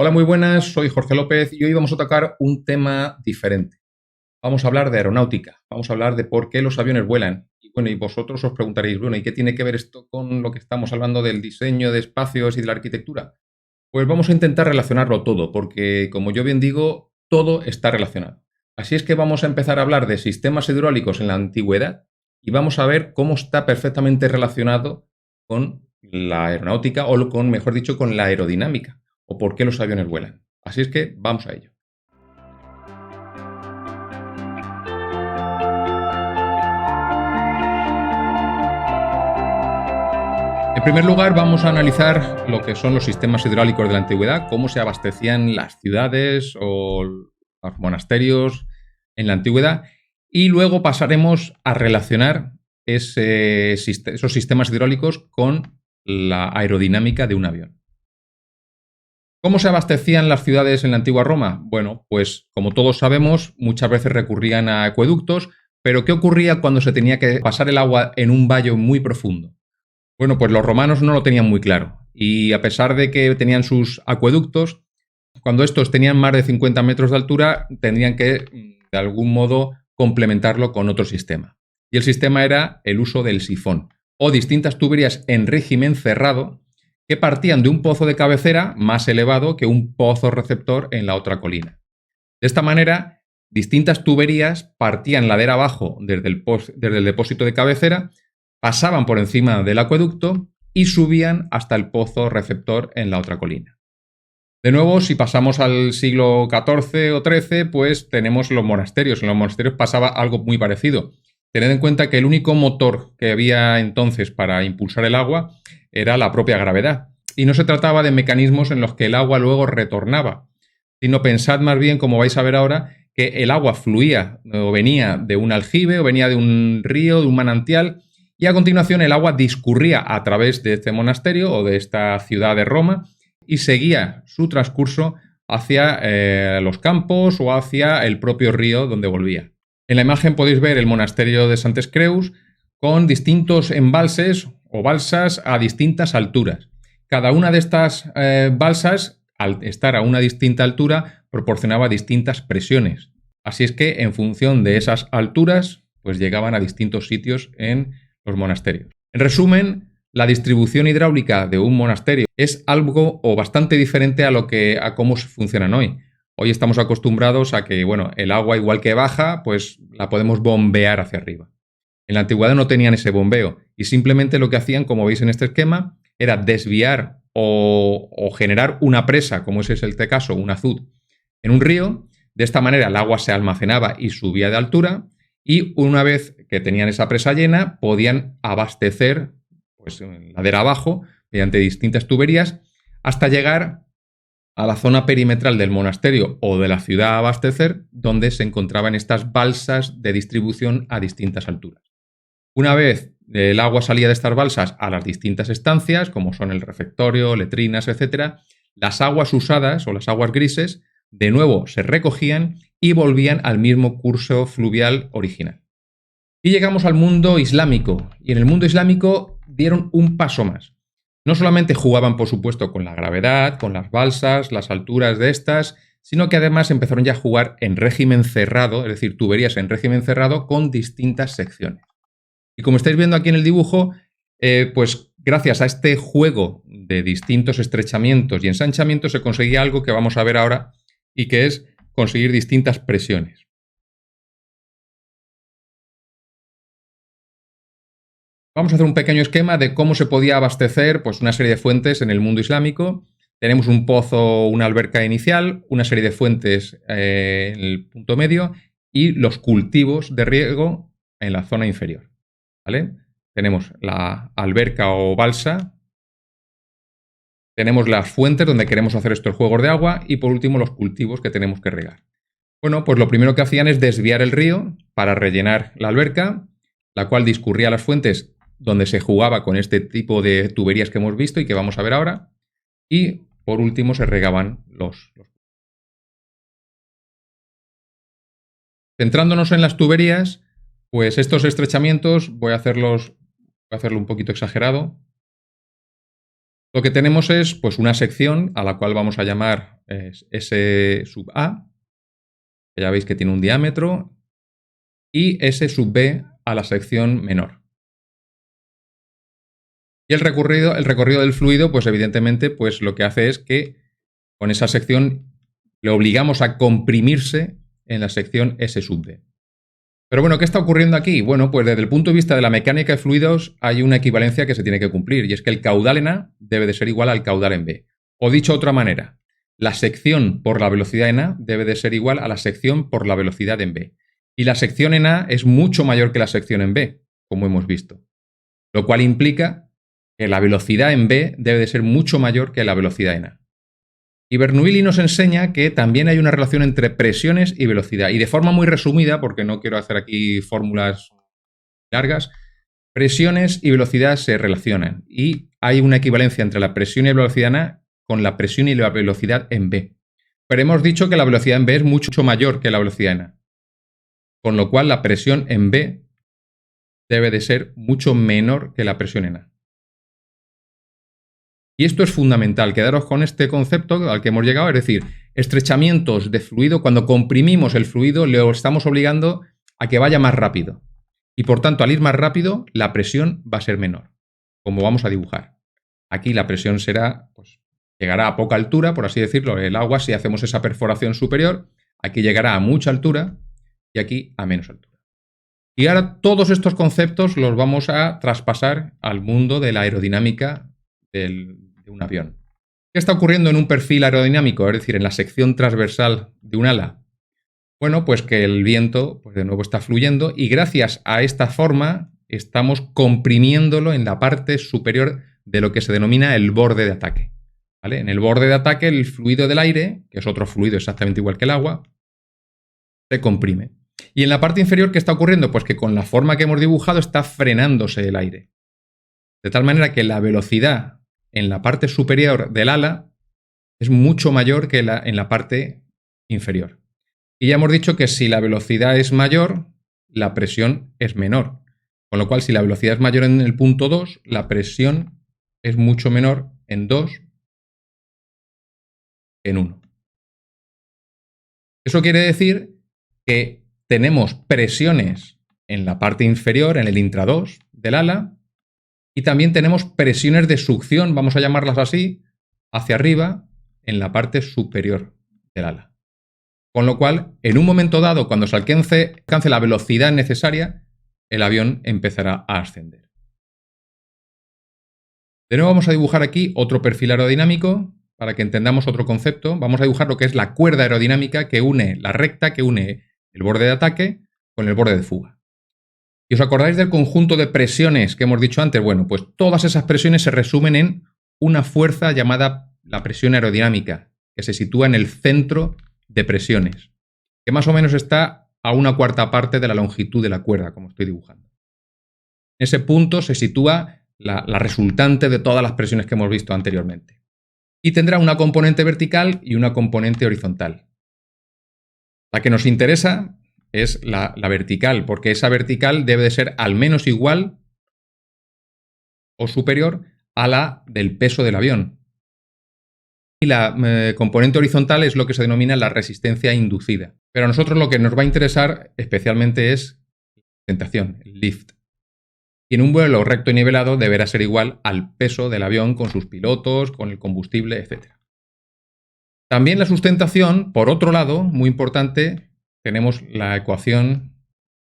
Hola, muy buenas, soy Jorge López y hoy vamos a tocar un tema diferente. Vamos a hablar de aeronáutica, vamos a hablar de por qué los aviones vuelan. Y bueno, y vosotros os preguntaréis, bueno, ¿y qué tiene que ver esto con lo que estamos hablando del diseño de espacios y de la arquitectura? Pues vamos a intentar relacionarlo todo, porque como yo bien digo, todo está relacionado. Así es que vamos a empezar a hablar de sistemas hidráulicos en la antigüedad y vamos a ver cómo está perfectamente relacionado con la aeronáutica o con, mejor dicho, con la aerodinámica o por qué los aviones vuelan. Así es que vamos a ello. En primer lugar, vamos a analizar lo que son los sistemas hidráulicos de la antigüedad, cómo se abastecían las ciudades o los monasterios en la antigüedad, y luego pasaremos a relacionar esos sistemas hidráulicos con la aerodinámica de un avión. ¿Cómo se abastecían las ciudades en la antigua Roma? Bueno, pues como todos sabemos, muchas veces recurrían a acueductos, pero ¿qué ocurría cuando se tenía que pasar el agua en un valle muy profundo? Bueno, pues los romanos no lo tenían muy claro, y a pesar de que tenían sus acueductos, cuando estos tenían más de 50 metros de altura, tendrían que, de algún modo, complementarlo con otro sistema. Y el sistema era el uso del sifón, o distintas tuberías en régimen cerrado, que partían de un pozo de cabecera más elevado que un pozo receptor en la otra colina. De esta manera, distintas tuberías partían ladera abajo desde el depósito de cabecera, pasaban por encima del acueducto y subían hasta el pozo receptor en la otra colina. De nuevo, si pasamos al siglo XIV o XIII, pues tenemos los monasterios. En los monasterios pasaba algo muy parecido. Tened en cuenta que el único motor que había entonces para impulsar el agua era la propia gravedad. Y no se trataba de mecanismos en los que el agua luego retornaba, sino pensad más bien, como vais a ver ahora, que el agua fluía o venía de un aljibe o venía de un río, de un manantial, y a continuación el agua discurría a través de este monasterio o de esta ciudad de Roma y seguía su transcurso hacia los campos o hacia el propio río donde volvía. En la imagen podéis ver el monasterio de Santes Creus con distintos embalses o balsas a distintas alturas. Cada una de estas balsas, al estar a una distinta altura, proporcionaba distintas presiones. Así es que en función de esas alturas, pues llegaban a distintos sitios en los monasterios. En resumen, la distribución hidráulica de un monasterio es algo o bastante diferente a cómo funcionan hoy. Hoy estamos acostumbrados a que, bueno, el agua igual que baja, pues la podemos bombear hacia arriba. En la antigüedad no tenían ese bombeo y simplemente lo que hacían, como veis en este esquema, era desviar o generar una presa, como ese es este caso, un azud, en un río. De esta manera el agua se almacenaba y subía de altura y una vez que tenían esa presa llena podían abastecer pues, ladera abajo mediante distintas tuberías hasta llegar a la zona perimetral del monasterio o de la ciudad a abastecer, donde se encontraban estas balsas de distribución a distintas alturas. Una vez el agua salía de estas balsas a las distintas estancias, como son el refectorio, letrinas, etc., las aguas usadas o las aguas grises de nuevo se recogían y volvían al mismo curso fluvial original. Y llegamos al mundo islámico, y en el mundo islámico dieron un paso más. No solamente jugaban, por supuesto, con la gravedad, con las balsas, las alturas de estas, sino que además empezaron ya a jugar en régimen cerrado, es decir, tuberías en régimen cerrado con distintas secciones. Y como estáis viendo aquí en el dibujo, pues gracias a este juego de distintos estrechamientos y ensanchamientos se conseguía algo que vamos a ver ahora y que es conseguir distintas presiones. Vamos a hacer un pequeño esquema de cómo se podía abastecer pues, una serie de fuentes en el mundo islámico. Tenemos un pozo, una alberca inicial, una serie de fuentes en el punto medio y los cultivos de riego en la zona inferior. ¿Vale? Tenemos la alberca o balsa, tenemos las fuentes donde queremos hacer estos juegos de agua y por último los cultivos que tenemos que regar. Bueno, pues lo primero que hacían es desviar el río para rellenar la alberca, la cual discurría a las fuentes donde se jugaba con este tipo de tuberías que hemos visto y que vamos a ver ahora. Y, por último, se regaban los. Centrándonos en las tuberías, pues estos estrechamientos voy a hacerlo un poquito exagerado. Lo que tenemos es pues, una sección a la cual vamos a llamar es S sub A, que ya veis que tiene un diámetro, y S sub B a la sección menor. Y el recorrido del fluido, pues evidentemente, pues lo que hace es que con esa sección le obligamos a comprimirse en la sección S sub B. Pero bueno, ¿qué está ocurriendo aquí? Bueno, pues desde el punto de vista de la mecánica de fluidos hay una equivalencia que se tiene que cumplir, y es que el caudal en A debe de ser igual al caudal en B. O dicho de otra manera, la sección por la velocidad en A debe de ser igual a la sección por la velocidad en B. Y la sección en A es mucho mayor que la sección en B, como hemos visto. Lo cual implica que la velocidad en B debe de ser mucho mayor que la velocidad en A. Y Bernoulli nos enseña que también hay una relación entre presiones y velocidad. Y de forma muy resumida, porque no quiero hacer aquí fórmulas largas, presiones y velocidad se relacionan. Y hay una equivalencia entre la presión y la velocidad en A con la presión y la velocidad en B. Pero hemos dicho que la velocidad en B es mucho mayor que la velocidad en A. Con lo cual la presión en B debe de ser mucho menor que la presión en A. Y esto es fundamental, quedaros con este concepto al que hemos llegado, es decir, estrechamientos de fluido, cuando comprimimos el fluido le estamos obligando a que vaya más rápido. Y por tanto, al ir más rápido, la presión va a ser menor, como vamos a dibujar. Aquí la presión será, pues, llegará a poca altura, por así decirlo, el agua, si hacemos esa perforación superior, aquí llegará a mucha altura y aquí a menos altura. Y ahora todos estos conceptos los vamos a traspasar al mundo de la aerodinámica de un avión. ¿Qué está ocurriendo en un perfil aerodinámico? Es decir, en la sección transversal de un ala. Bueno, pues que el viento, pues de nuevo está fluyendo y gracias a esta forma estamos comprimiéndolo en la parte superior de lo que se denomina el borde de ataque. ¿Vale? En el borde de ataque el fluido del aire, que es otro fluido exactamente igual que el agua, se comprime. Y en la parte inferior, ¿qué está ocurriendo? Pues que con la forma que hemos dibujado está frenándose el aire. De tal manera que la velocidad en la parte superior del ala es mucho mayor que en la parte inferior. Y ya hemos dicho que si la velocidad es mayor, la presión es menor. Con lo cual, si la velocidad es mayor en el punto 2, la presión es mucho menor en 2 que en 1. Eso quiere decir que tenemos presiones en la parte inferior, en el intra-2 del ala, y también tenemos presiones de succión, vamos a llamarlas así, hacia arriba, en la parte superior del ala. Con lo cual, en un momento dado, cuando se alcance la velocidad necesaria, el avión empezará a ascender. De nuevo vamos a dibujar aquí otro perfil aerodinámico para que entendamos otro concepto. Vamos a dibujar lo que es la cuerda aerodinámica que une la recta, que une el borde de ataque con el borde de fuga. ¿Y os acordáis del conjunto de presiones que hemos dicho antes? Bueno, pues todas esas presiones se resumen en una fuerza llamada la presión aerodinámica, que se sitúa en el centro de presiones, que más o menos está a una cuarta parte de la longitud de la cuerda, como estoy dibujando. En ese punto se sitúa la resultante de todas las presiones que hemos visto anteriormente. Y tendrá una componente vertical y una componente horizontal. La que nos interesa es la vertical, porque esa vertical debe de ser al menos igual o superior a la del peso del avión. Y la componente horizontal es lo que se denomina la resistencia inducida. Pero a nosotros lo que nos va a interesar especialmente es la sustentación, el lift. Y en un vuelo recto y nivelado deberá ser igual al peso del avión con sus pilotos, con el combustible, etc. También la sustentación, por otro lado, muy importante, tenemos la ecuación,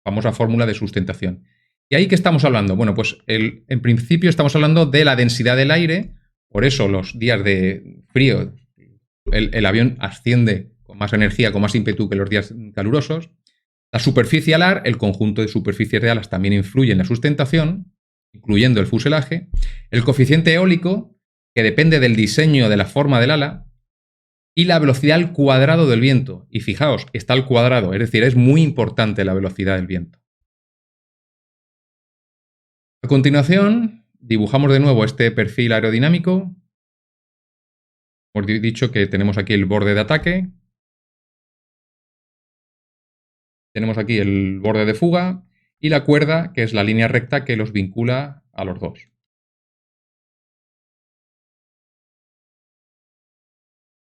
famosa fórmula de sustentación. ¿Y ahí qué estamos hablando? Bueno, pues en principio estamos hablando de la densidad del aire, por eso los días de frío el avión asciende con más energía, con más ímpetu que los días calurosos. La superficie alar, el conjunto de superficies de alas también influye en la sustentación, incluyendo el fuselaje. El coeficiente eólico, que depende del diseño de la forma del ala, y la velocidad al cuadrado del viento. Y fijaos, está al cuadrado, es decir, es muy importante la velocidad del viento. A continuación, dibujamos de nuevo este perfil aerodinámico. Hemos dicho que tenemos aquí el borde de ataque. Tenemos aquí el borde de fuga y la cuerda, que es la línea recta que los vincula a los dos.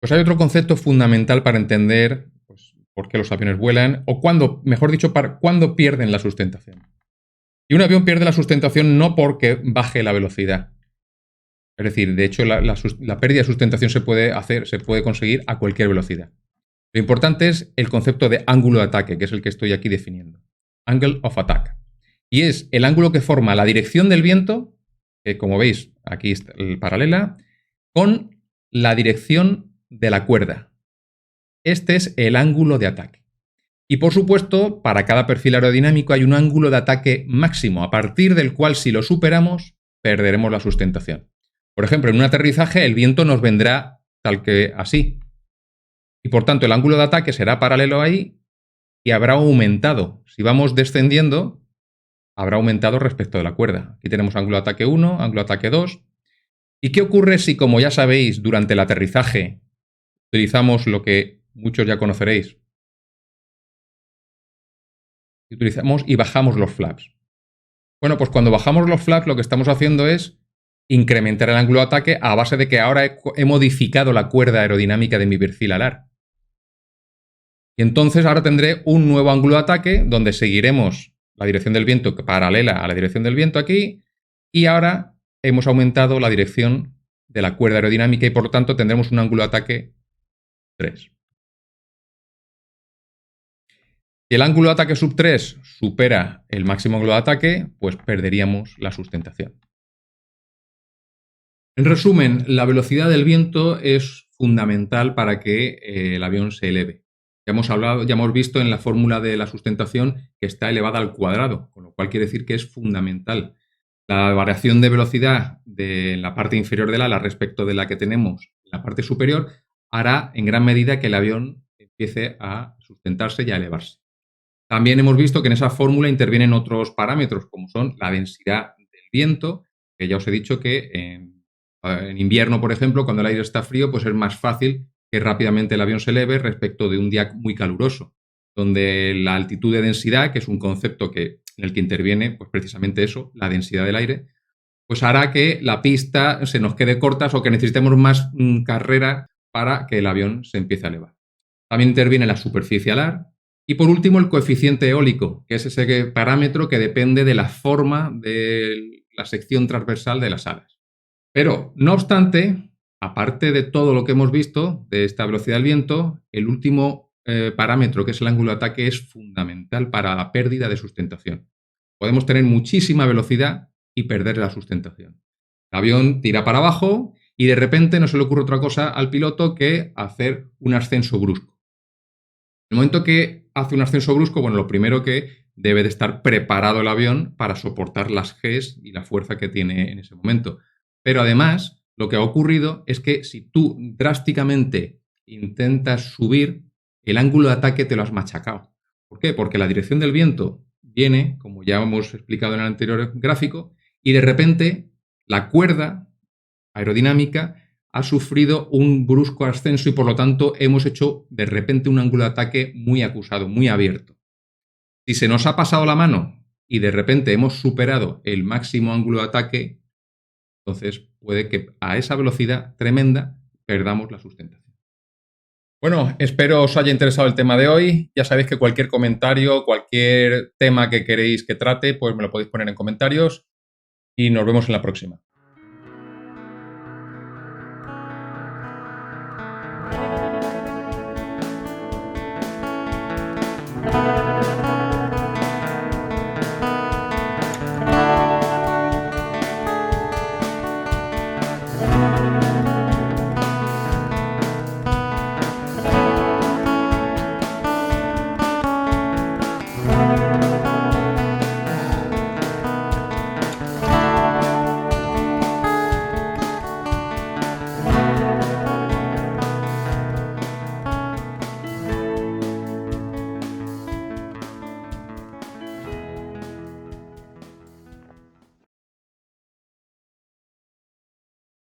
Pues hay otro concepto fundamental para entender pues, por qué los aviones vuelan o cuándo, mejor dicho, cuándo pierden la sustentación. Y un avión pierde la sustentación no porque baje la velocidad. Es decir, de hecho, la pérdida de sustentación se puede conseguir a cualquier velocidad. Lo importante es el concepto de ángulo de ataque, que es el que estoy aquí definiendo. Angle of attack. Y es el ángulo que forma la dirección del viento, que como veis aquí está paralela, con la dirección de la cuerda. Este es el ángulo de ataque. Y por supuesto, para cada perfil aerodinámico hay un ángulo de ataque máximo, a partir del cual si lo superamos, perderemos la sustentación. Por ejemplo, en un aterrizaje el viento nos vendrá tal que así. Y por tanto el ángulo de ataque será paralelo ahí y habrá aumentado. Si vamos descendiendo, habrá aumentado respecto de la cuerda. Aquí tenemos ángulo de ataque 1, ángulo de ataque 2. ¿Y qué ocurre si, como ya sabéis, durante el aterrizaje utilizamos lo que muchos ya conoceréis? Utilizamos y bajamos los flaps. Bueno, pues cuando bajamos los flaps lo que estamos haciendo es incrementar el ángulo de ataque a base de que ahora he modificado la cuerda aerodinámica de mi perfil alar. Y entonces ahora tendré un nuevo ángulo de ataque donde seguiremos la dirección del viento paralela a la dirección del viento aquí y ahora hemos aumentado la dirección de la cuerda aerodinámica y por lo tanto tendremos un ángulo de ataque 3. Si el ángulo de ataque sub 3 supera el máximo ángulo de ataque, pues perderíamos la sustentación. En resumen, la velocidad del viento es fundamental para que el avión se eleve. Ya hemos visto en la fórmula de la sustentación que está elevada al cuadrado, con lo cual quiere decir que es fundamental. La variación de velocidad de la parte inferior del ala respecto de la que tenemos en la parte superior hará en gran medida que el avión empiece a sustentarse y a elevarse. También hemos visto que en esa fórmula intervienen otros parámetros, como son la densidad del viento, que ya os he dicho que en invierno, por ejemplo, cuando el aire está frío, pues es más fácil que rápidamente el avión se eleve respecto de un día muy caluroso, donde la altitud de densidad, que es un concepto en el que interviene pues precisamente eso, la densidad del aire, pues hará que la pista se nos quede corta o que necesitemos más carrera para que el avión se empiece a elevar. También interviene la superficie alar y por último el coeficiente eólico, que es ese parámetro que depende de la forma de la sección transversal de las alas. Pero, no obstante, aparte de todo lo que hemos visto de esta velocidad del viento, el último parámetro, que es el ángulo de ataque, es fundamental para la pérdida de sustentación. Podemos tener muchísima velocidad y perder la sustentación. El avión tira para abajo y de repente no se le ocurre otra cosa al piloto que hacer un ascenso brusco. En el momento que hace un ascenso brusco, bueno, lo primero que debe de estar preparado el avión para soportar las Gs y la fuerza que tiene en ese momento. Pero además, lo que ha ocurrido es que si tú drásticamente intentas subir, el ángulo de ataque te lo has machacado. ¿Por qué? Porque la dirección del viento viene, como ya hemos explicado en el anterior gráfico, y de repente la cuerda aerodinámica ha sufrido un brusco ascenso y por lo tanto hemos hecho de repente un ángulo de ataque muy acusado, muy abierto. Si se nos ha pasado la mano y de repente hemos superado el máximo ángulo de ataque, entonces puede que a esa velocidad tremenda perdamos la sustentación. Bueno, espero os haya interesado el tema de hoy. Ya sabéis que cualquier comentario, cualquier tema que queréis que trate, pues me lo podéis poner en comentarios y nos vemos en la próxima.